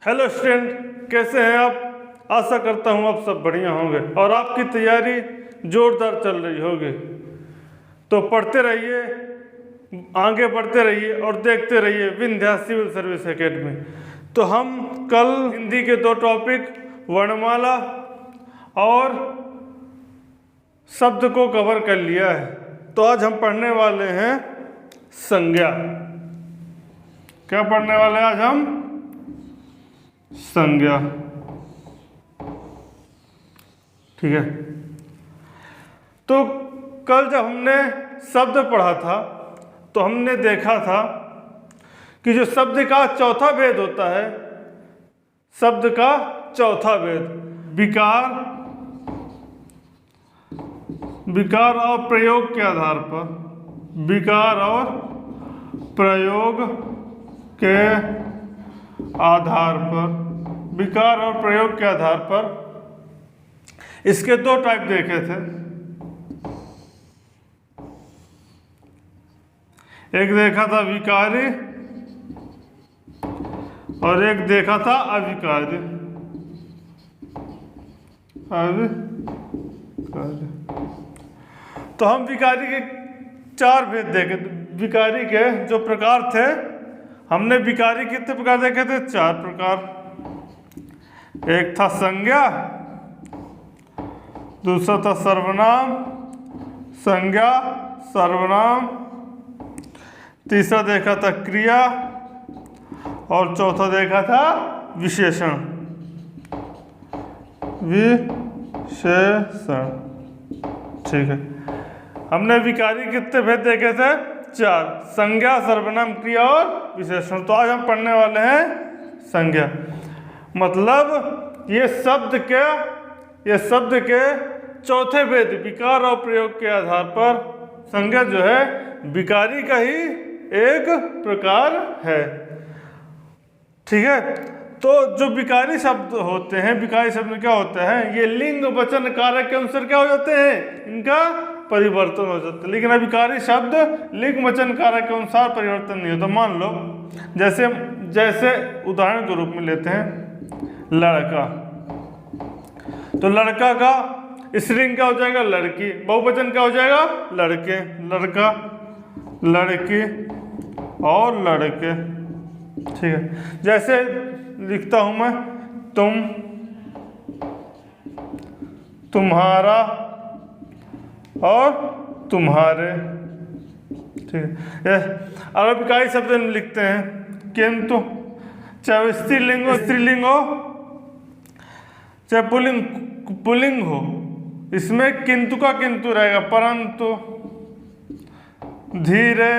Hello student, कैसे हैं आप। आशा करता हूं आप सब बढ़िया होंगे और आपकी तैयारी जोरदार चल रही होगी। तो पढ़ते रहिए, आगे बढ़ते रहिए और देखते रहिए विंध्या सिविल सर्विस एकेडमी। तो हम कल हिंदी के 2 टॉपिक वर्णमाला और शब्द को कवर कर लिया है। तो आज हम पढ़ने वाले हैं संज्ञा। क्या पढ़ने वाले हैं आज हम? संज्ञा। ठीक है। तो कल जब हमने शब्द पढ़ा था तो हमने देखा था कि जो शब्द का चौथा भेद होता है, शब्द का चौथा भेद विकार और प्रयोग के आधार पर, विकार और प्रयोग के आधार पर, विकार और प्रयोग के आधार पर इसके 2 टाइप देखे थे। एक देखा था विकारी और एक देखा था अविकारी। तो हम विकारी के 4 भेद देखे। विकारी के जो प्रकार थे, हमने विकारी कितने प्रकार देखे थे? 4 प्रकार। एक था संज्ञा, दूसरा था सर्वनाम, संज्ञा, सर्वनाम, तीसरा देखा था क्रिया और चौथा देखा था विशेषण। ठीक है। हमने विकारी कितने भेद देखे थे? 4। संज्ञा, सर्वनाम, क्रिया और विशेषण। तो आज हम पढ़ने वाले हैं संज्ञा। मतलब ये शब्द के चौथे भेद, विकार और प्रयोग के आधार पर संज्ञा जो है विकारी का ही एक प्रकार है। ठीक है। तो जो विकारी शब्द होते हैं, विकारी शब्द क्या होते हैं? ये लिंग वचन कारक के अनुसार क्या हो जाते हैं? इनका परिवर्तन हो जाता है। लेकिन अविकारी शब्द लिंग वचन कारक के अनुसार परिवर्तन नहीं होता। मान लो जैसे उदाहरण के रूप में लेते हैं लड़का। तो लड़का का स्त्रीलिंग क्या हो जाएगा? लड़की। बहुवचन क्या हो जाएगा? लड़के, लड़का, लड़की और लड़के। ठीक है। जैसे लिखता हूं मैं तुम, तुम्हारा और तुम्हारे। ठीक है। और अविकारी शब्द लिखते हैं किंतु, चाहे स्त्रीलिंग हो चाहे पुल्लिंग हो, इसमें किंतु का किंतु रहेगा। परंतु, धीरे,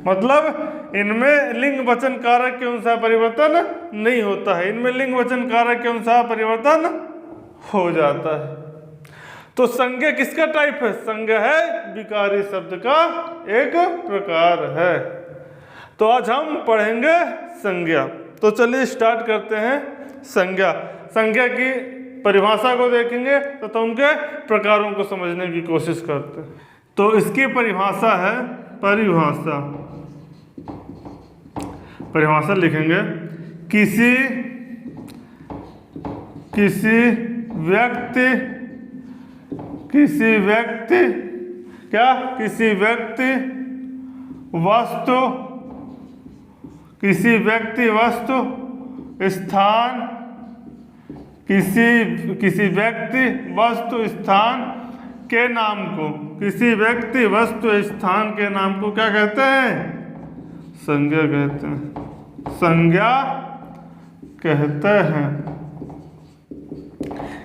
मतलब इनमें लिंग वचन कारक के अनुसार परिवर्तन नहीं होता है। इनमें लिंग वचन कारक के अनुसार परिवर्तन हो जाता है। तो संज्ञा किसका टाइप है? संज्ञा है विकारी शब्द का एक प्रकार है। तो आज हम पढ़ेंगे संज्ञा। तो चलिए स्टार्ट करते हैं संज्ञा। संज्ञा की परिभाषा को देखेंगे तो उनके प्रकारों को समझने की कोशिश करते हैं। तो इसकी परिभाषा है, परिभाषा लिखेंगे किसी व्यक्ति, वस्तु, स्थान, किसी व्यक्ति वस्तु स्थान के नाम को, किसी व्यक्ति वस्तु स्थान के नाम को क्या कहते हैं? संज्ञा कहते हैं। संज्ञा कहते हैं।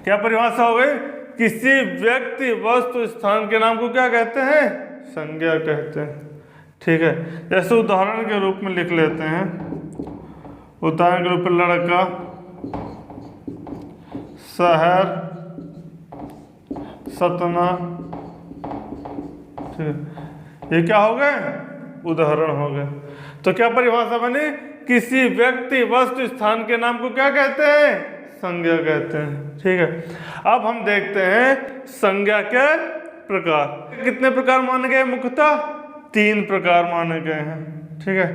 क्या परिभाषा हो गई? किसी व्यक्ति वस्तु स्थान के नाम को क्या कहते हैं? संज्ञा कहते हैं। ठीक है। जैसे उदाहरण के रूप में लिख लेते हैं। उदाहरण के रूप में लड़का, शहर, सतना। ठीक। ये क्या हो गए? उदाहरण हो गए। तो क्या परिभाषा बनी? किसी व्यक्ति वस्तु स्थान के नाम को क्या कहते हैं? संज्ञा कहते हैं। ठीक है। अब हम देखते हैं संज्ञा के प्रकार। कितने प्रकार माने गए? मुख्यतः 3 प्रकार माने गए हैं। ठीक है।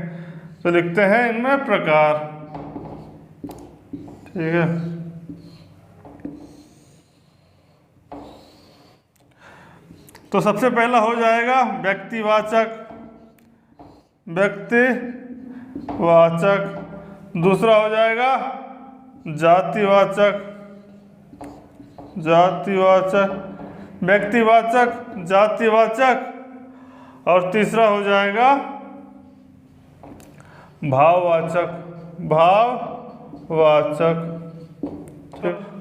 तो लिखते हैं इनमें प्रकार। ठीक है। तो सबसे पहला हो जाएगा व्यक्तिवाचक, व्यक्तिवाचक। दूसरा हो जाएगा जातिवाचक, जातिवाचक, व्यक्तिवाचक, जातिवाचक। और तीसरा हो जाएगा भाववाचक, भाववाचक।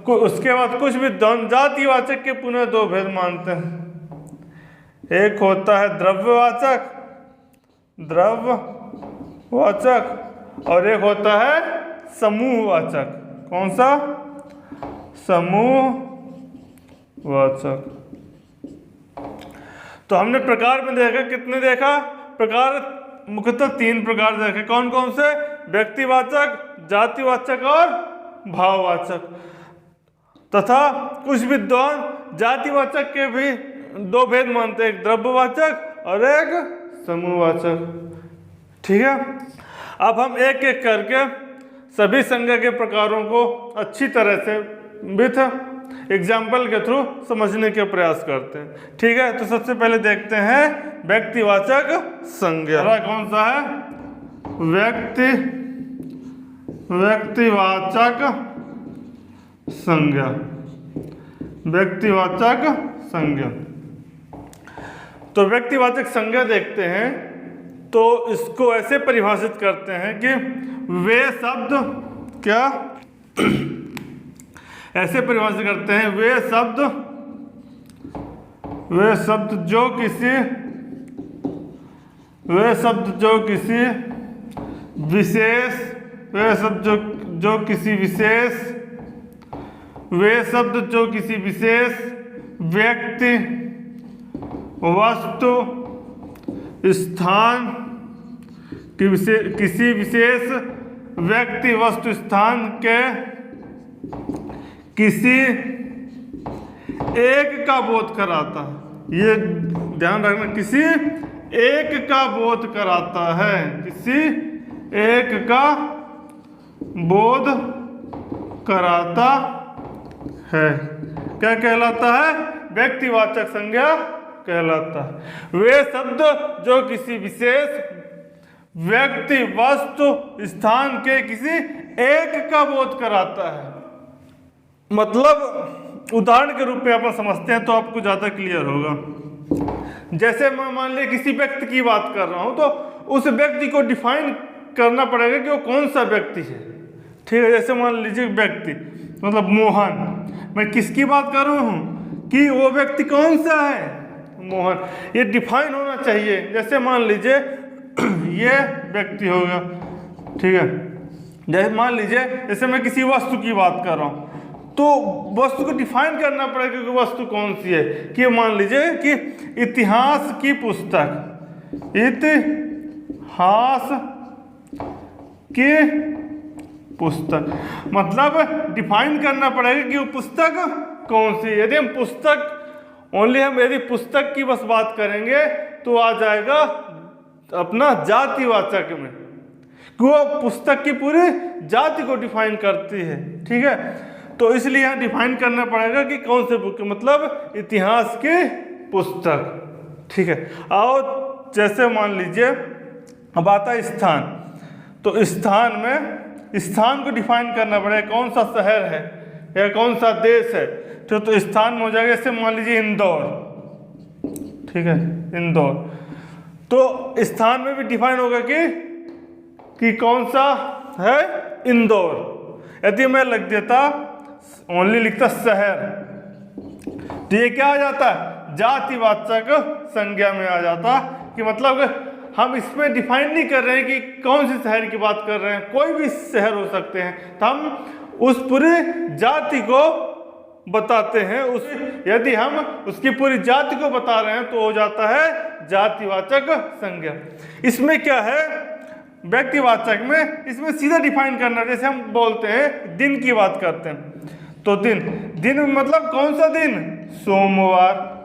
उसके बाद कुछ भी जातिवाचक के पुनः दो भेद मानते हैं। एक होता है द्रव्यवाचक, द्रव्यवाचक, और एक होता है समूहवाचक। कौन सा? समूहवाचक। तो हमने प्रकार में देखा, कितने देखा प्रकार? मुख्यतः 3 प्रकार देखे। कौन कौन से? व्यक्तिवाचक, जातिवाचक और भाववाचक। तथा कुछ विद्वान जातिवाचक के भी 2 भेद मानते हैं, एक द्रव्यवाचक और एक समूहवाचक। ठीक है। अब हम एक एक करके सभी संज्ञा के प्रकारों को अच्छी तरह से विथ एग्जाम्पल के थ्रू समझने के प्रयास करते हैं। ठीक है। तो सबसे पहले देखते हैं व्यक्तिवाचक संज्ञा। कौन सा है? व्यक्तिवाचक संज्ञा, व्यक्तिवाचक संज्ञा। तो व्यक्तिवाचक संज्ञा देखते हैं तो इसको ऐसे परिभाषित करते हैं कि वे शब्द, क्या ऐसे परिभाषित करते हैं, वे शब्द जो किसी विशेष, वे शब्द जो किसी विशेष व्यक्ति, वस्तु, स्थान, किसी विशेष व्यक्ति, वस्तु, स्थान के किसी एक का बोध कराता है। ये ध्यान रखना, किसी एक का बोध कराता है, किसी एक का बोध कराता है। क्या कहलाता है? व्यक्तिवाचक संज्ञा कहलाता है। वे शब्द जो किसी विशेष व्यक्ति, वस्तु, स्थान के किसी एक का बोध कराता है। मतलब उदाहरण के रूप में अपन समझते हैं तो आपको ज्यादा क्लियर होगा। जैसे मैं मान लिया किसी व्यक्ति की बात कर रहा हूं तो उस व्यक्ति को डिफाइन करना पड़ेगा कि वो कौन सा व्यक्ति है। ठीक है। जैसे मान लीजिए व्यक्ति मतलब मोहन, मैं किसकी बात कर रहा हूं कि वो व्यक्ति कौन सा है? मोहन। ये डिफाइन होना चाहिए। जैसे मान लीजिए ये व्यक्ति होगा। ठीक है। जैसे मान लीजिए जैसे मैं किसी वस्तु की बात कर रहा हूं तो वस्तु को डिफाइन करना पड़ेगा कि वस्तु कौन सी है। कि मान लीजिए कि इतिहास की पुस्तक, इतिहास की पुस्तक, मतलब डिफाइन करना पड़ेगा कि वो पुस्तक कौन सी। यदि हम यदि पुस्तक की बस बात करेंगे तो आ जाएगा अपना जातिवाचक में, कि वो पुस्तक की पूरी जाति को डिफाइन करती है। ठीक है। तो इसलिए यहाँ डिफाइन करना पड़ेगा कि कौन से बुक, मतलब इतिहास की पुस्तक। ठीक है। और जैसे मान लीजिए अब आता है स्थान, तो स्थान को डिफाइन करना पड़ेगा, कौन सा शहर है या कौन सा देश है। तो स्थान में हो जाएगा। जैसे मान लीजिए इंदौर। ठीक है। इंदौर, तो स्थान में भी डिफाइन होगा कि कौन सा है इंदौर। यदि मैं लग देता ओनली लिखता शहर तो ये क्या आ जाता है? जातिवाचक संज्ञा में आ जाता। कि मतलब हम इसमें डिफाइन नहीं कर रहे हैं कि कौन से शहर की बात कर रहे हैं, कोई भी शहर हो सकते हैं। तो हम उस पूरी जाति को बताते हैं। यदि हम उसकी पूरी जाति को बता रहे हैं तो हो जाता है जातिवाचक संज्ञा। इसमें क्या है? व्यक्तिवाचक में इसमें सीधा डिफाइन करना। जैसे हम बोलते हैं दिन की बात करते हैं तो दिन मतलब कौन सा दिन? सोमवार।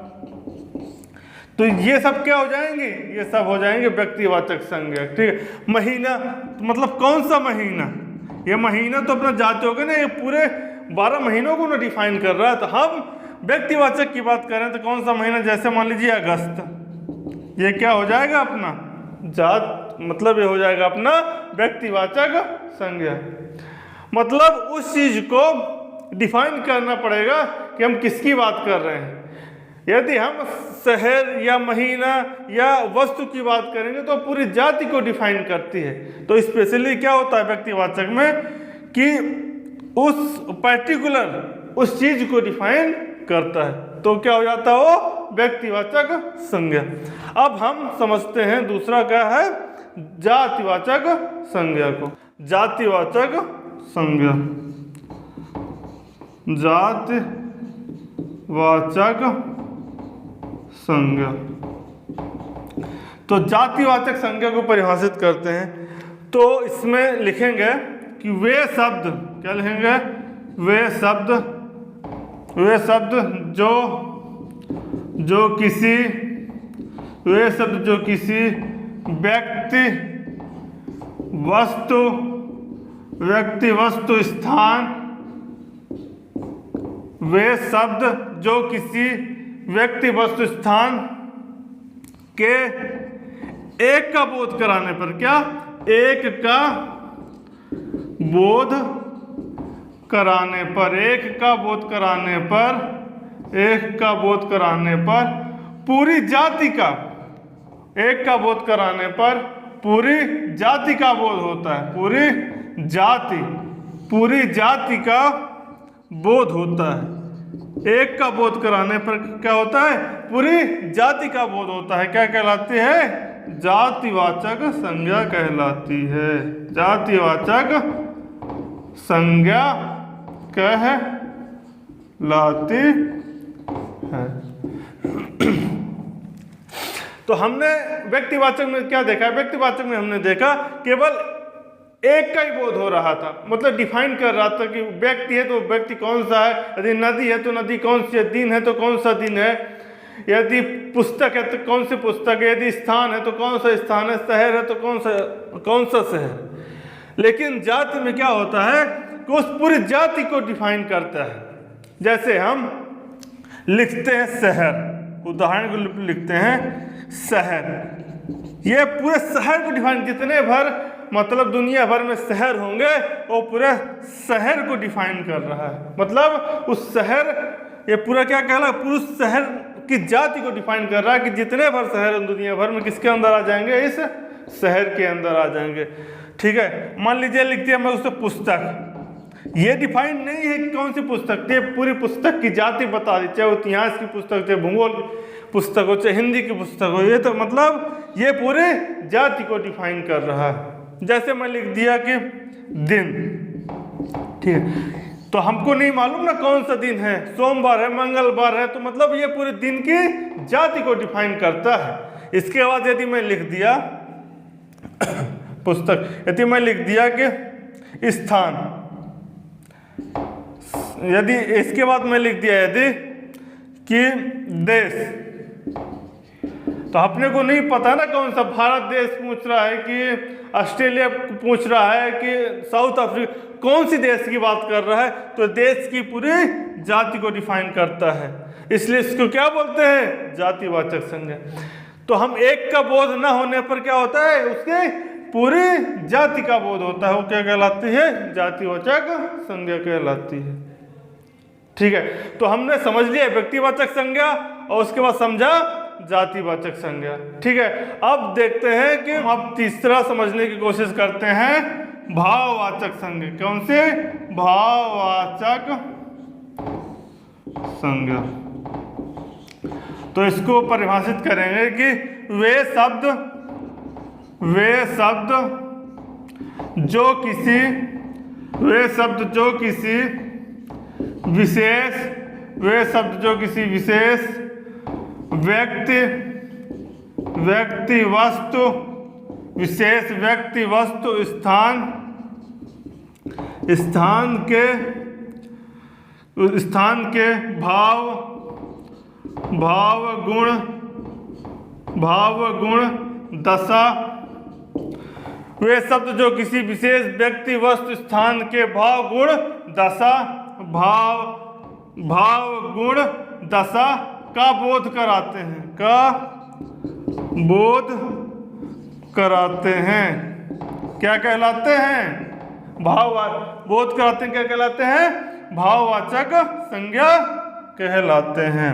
तो ये सब क्या हो जाएंगे? ये सब हो जाएंगे व्यक्तिवाचक संज्ञा। ठीक है। महीना मतलब कौन सा महीना? ये महीना तो अपना जाति हो गया ना, ये पूरे 12 महीनों को ना डिफाइन कर रहा है। तो हम व्यक्तिवाचक की बात करें तो कौन सा महीना, जैसे मान लीजिए अगस्त, ये क्या हो जाएगा अपना जात, मतलब ये हो जाएगा अपना व्यक्तिवाचक संज्ञा। मतलब उस चीज को डिफाइन करना पड़ेगा कि हम किसकी बात कर रहे हैं। यदि हम शहर या महीना या वस्तु की बात करेंगे तो पूरी जाति को डिफाइन करती है। तो स्पेशली क्या होता है व्यक्तिवाचक में कि उस पर्टिकुलर उस चीज को डिफाइन करता है, तो क्या हो जाता है वो व्यक्तिवाचक संज्ञा। अब हम समझते हैं दूसरा क्या है, जातिवाचक संज्ञा को। जातिवाचक संज्ञा, जातिवाचक संज्ञा। तो जातिवाचक संज्ञा को परिभाषित करते हैं तो इसमें लिखेंगे कि वे शब्द, क्या लिखेंगे, वे शब्द जो किसी व्यक्ति वस्तु स्थान, वे शब्द जो किसी व्यक्ति वस्तु स्थान के एक का बोध कराने पर, क्या एक का बोध कराने पर, एक का बोध कराने पर पूरी जाति का, एक का बोध कराने पर पूरी जाति का बोध होता है, पूरी जाति का बोध होता है। एक का बोध कराने पर क्या होता है, पूरी जाति का बोध होता है। क्या कहलाती है, जातिवाचक संज्ञा कहलाती है। जातिवाचक संज्ञा कहलाती है। तो हमने व्यक्तिवाचक में क्या देखा, व्यक्तिवाचक में हमने देखा केवल एक का ही बोध हो रहा था, मतलब डिफाइन कर रहा था कि व्यक्ति है तो व्यक्ति कौन सा है, यदि नदी है तो नदी कौन सी है, दिन है तो कौन सा दिन है, यदि पुस्तक है तो कौन सी पुस्तक है, यदि स्थान है तो कौन सा स्थान है, शहर है तो कौन सा शहर। लेकिन जाति में क्या होता है कि उस पूरी जाति को डिफाइन करता है। जैसे हम लिखते हैं शहर, उदाहरण के लिए लिखते हैं शहर, ये पूरे शहर को डिफाइन, जितने भर मतलब दुनिया भर में शहर होंगे वो पूरे शहर को डिफाइन कर रहा है। मतलब उस शहर, ये पूरा क्या कहला, पूरे शहर की जाति को डिफाइन कर रहा है कि जितने भर शहर दुनिया भर में किसके अंदर आ जाएंगे, इस शहर के अंदर आ जाएंगे। ठीक है, मान लीजिए लिख दिया मैं उससे पुस्तक, ये डिफाइन नहीं है कि कौन सी पुस्तक, ये पूरी पुस्तक की जाति बता दी, चाहे वो इतिहास की पुस्तक, चाहे भूगोल की पुस्तक हो, चाहे हिंदी की पुस्तक हो, ये तो मतलब ये पूरे जाति को डिफाइन कर रहा है। जैसे मैं लिख दिया कि दिन, ठीक है, तो हमको नहीं मालूम ना कौन सा दिन है, सोमवार है, मंगलवार है, तो मतलब ये पूरे दिन की जाति को डिफाइन करता है। इसके बाद यदि मैं लिख दिया पुस्तक, यदि मैं लिख दिया कि स्थान, यदि इसके बाद मैं लिख दिया यदि कि देश, तो अपने को नहीं पता ना कौन सा, भारत देश पूछ रहा है कि ऑस्ट्रेलिया पूछ रहा है कि साउथ अफ्रीका, कौन सी देश की बात कर रहा है, तो देश की पूरी जाति को डिफाइन करता है, इसलिए इसको क्या बोलते हैं, जातिवाचक संज्ञा। तो हम एक का बोध न होने पर क्या होता है, उसके पूरी जाति का बोध होता है, वो क्या कहलाती है, जातिवाचक संज्ञा कहलाती है। ठीक है, तो हमने समझ लिया व्यक्तिवाचक संज्ञा और उसके बाद समझा जातिवाचक संज्ञा। ठीक है, अब देखते हैं कि अब तीसरा समझने की कोशिश करते हैं, भाववाचक संज्ञा। कौन से, भाववाचक संज्ञा। तो इसको परिभाषित करेंगे कि वे शब्द जो किसी विशेष व्यक्ति वस्तु स्थान के भाव गुण दशा वे शब्द जो किसी विशेष व्यक्ति वस्तु स्थान के भाव गुण दशा भाव गुण दशा का बोध कराते हैं, का बोध कराते हैं। क्या कहलाते हैं? बोध कराते हैं। क्या कहलाते हैं? भाववाचक संज्ञा कहलाते हैं।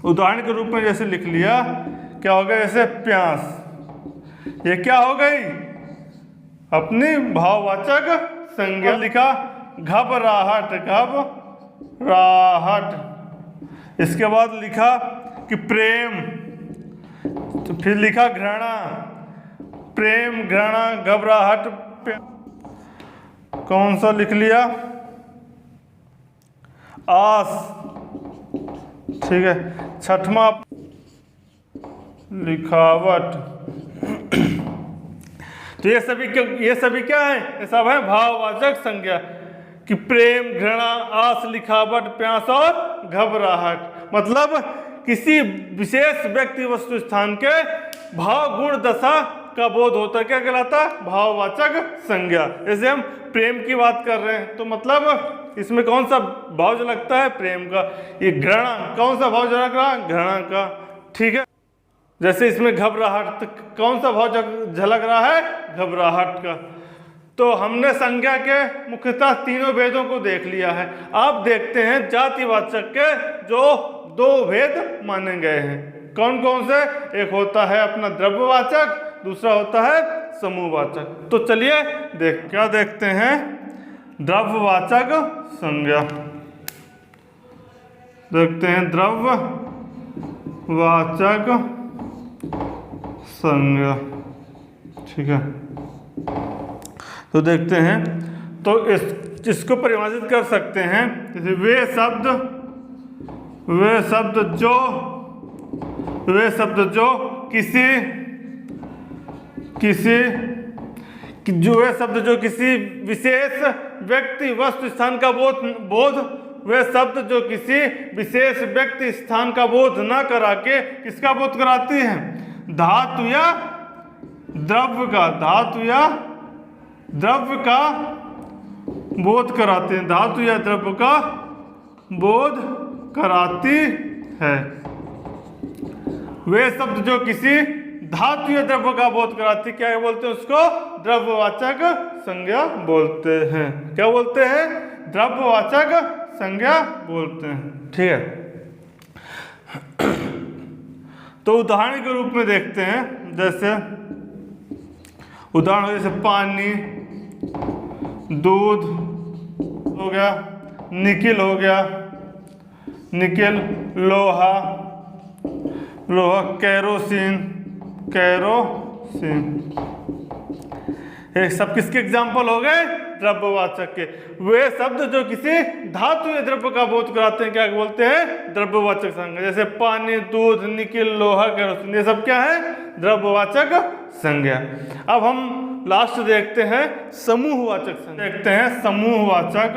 उदाहरण के रूप में जैसे लिख लिया, क्या हो गया? जैसे प्यास, ये क्या हो गई? अपनी भाववाचक संज्ञा। लिखा घबराहट, घबराहट। इसके बाद लिखा कि प्रेम, तो फिर लिखा घृणा, प्रेम, घृणा, घबराहट। कौन सा लिख लिया? आस, ठीक है। छठवां लिखावट। तो ये सभी क्या है? ये सब है भाववाचक संज्ञा कि प्रेम, घृणा, आस, लिखावट, प्यास और घबराहट। मतलब किसी विशेष व्यक्ति वस्तु स्थान के भाव गुण दशा का बोध होता है। क्या कहलाता है? भाववाचक संज्ञा। जैसे हम प्रेम की बात कर रहे हैं तो मतलब इसमें कौन सा भाव झलकता है? प्रेम का। ये घृणा, कौन सा भाव झलक रहा है? घृणा का, ठीक है। जैसे इसमें घबराहट, तो कौन सा भाव झलक रहा है? घबराहट का। तो हमने संज्ञा के मुख्यतः तीनों भेदों को देख लिया है। आप देखते हैं जातिवाचक के जो दो भेद माने गए हैं। कौन कौन से? एक होता है अपना द्रव्यवाचक, दूसरा होता है समूहवाचक। तो चलिए क्या देखते हैं? द्रव्यवाचक संज्ञा देखते हैं। द्रव्यवाचक संज्ञा, ठीक है। तो देखते हैं, तो इसको परिभाषित कर सकते हैं जैसे वे शब्द जो किसी विशेष व्यक्ति वस्तु स्थान का बोध वे शब्द जो किसी विशेष व्यक्ति स्थान का बोध न करा के किसका बोध कराती हैं? धातु या द्रव्य का, धातु या द्रव्य का बोध कराते हैं। धातु या द्रव्य का बोध कराती है। वे शब्द जो किसी धातु या द्रव्य का बोध कराती, क्या बोलते हैं? उसको द्रव्यवाचक संज्ञा बोलते हैं। क्या बोलते हैं? द्रव्यवाचक संज्ञा बोलते हैं, ठीक है। तो उदाहरण के रूप में देखते हैं, जैसे उदाहरण जैसे पानी, दूध हो गया, निकिल हो गया, निकिल, लोहा, केरोसिन, ये सब किसके एग्जाम्पल हो गए? द्रव्यवाचक के। वे शब्द जो किसी धातु या द्रव्य का बोध कराते हैं, क्या बोलते हैं? द्रव्यवाचक संज्ञा। जैसे पानी, दूध, निकिल, लोहा, केरोसिन, ये सब क्या है? द्रव्यवाचक संज्ञा। अब हम लास्ट देखते हैं समूहवाचक संज्ञा। देखते हैं समूहवाचक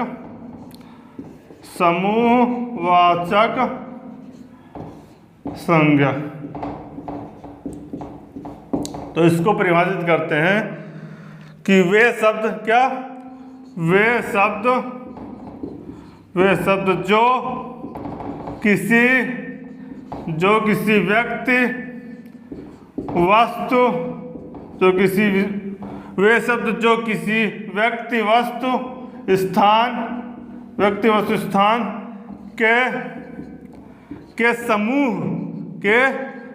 संज्ञा। तो इसको परिभाषित करते हैं कि वे शब्द क्या? वे शब्द जो किसी व्यक्ति वस्तु वे शब्द जो किसी व्यक्ति वस्तु स्थान के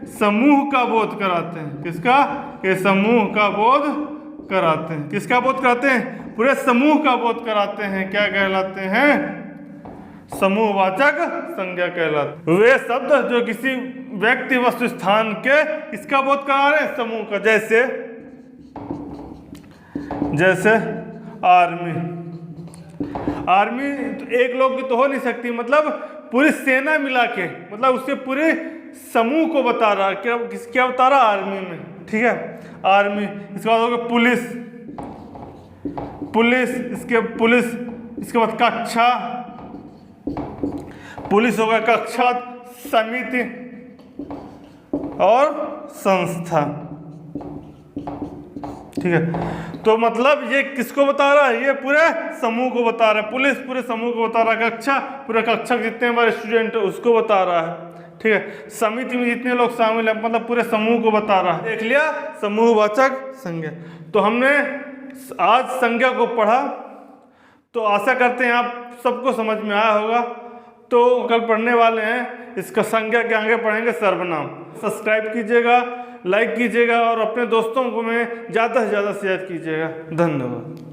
समूह का बोध कराते हैं। किसका? के समूह का बोध कराते हैं। किसका बोध कराते हैं? पूरे समूह का बोध कराते हैं। क्या कहलाते हैं? समूहवाचक संज्ञा कहलाते हैं। वे शब्द जो किसी व्यक्ति वस्तु स्थान के इसका बोध करा रहे हैं, समूह का। जैसे आर्मी तो एक लोग की तो हो नहीं सकती, मतलब पूरी सेना मिला के, मतलब उससे पूरे समूह को बता रहा। क्या बता रहा? आर्मी में, ठीक है। आर्मी, इसके बाद होगा इसके बाद कक्षा, पुलिस होगा, कक्षा, समिति और संस्था, ठीक है। तो मतलब ये किसको बता रहा है, ये पूरे समूह को बता रहा है, पुलिस पूरे समूह को बता रहा है, कक्षा पूरे कक्षा जितने हमारे स्टूडेंट है उसको बता रहा है, ठीक है। समिति में जितने लोग शामिल हैं मतलब पूरे समूह को बता रहा है। देख लिया समूहवाचक संज्ञा। तो हमने आज संज्ञा को पढ़ा, तो आशा करते हैं आप सबको समझ में आया होगा। तो कल पढ़ने वाले हैं इसका संज्ञा के आगे पढ़ेंगे सर्वनाम। सब्सक्राइब कीजिएगा, लाइक कीजिएगा और अपने दोस्तों को में ज़्यादा से ज़्यादा शेयर कीजिएगा। धन्यवाद।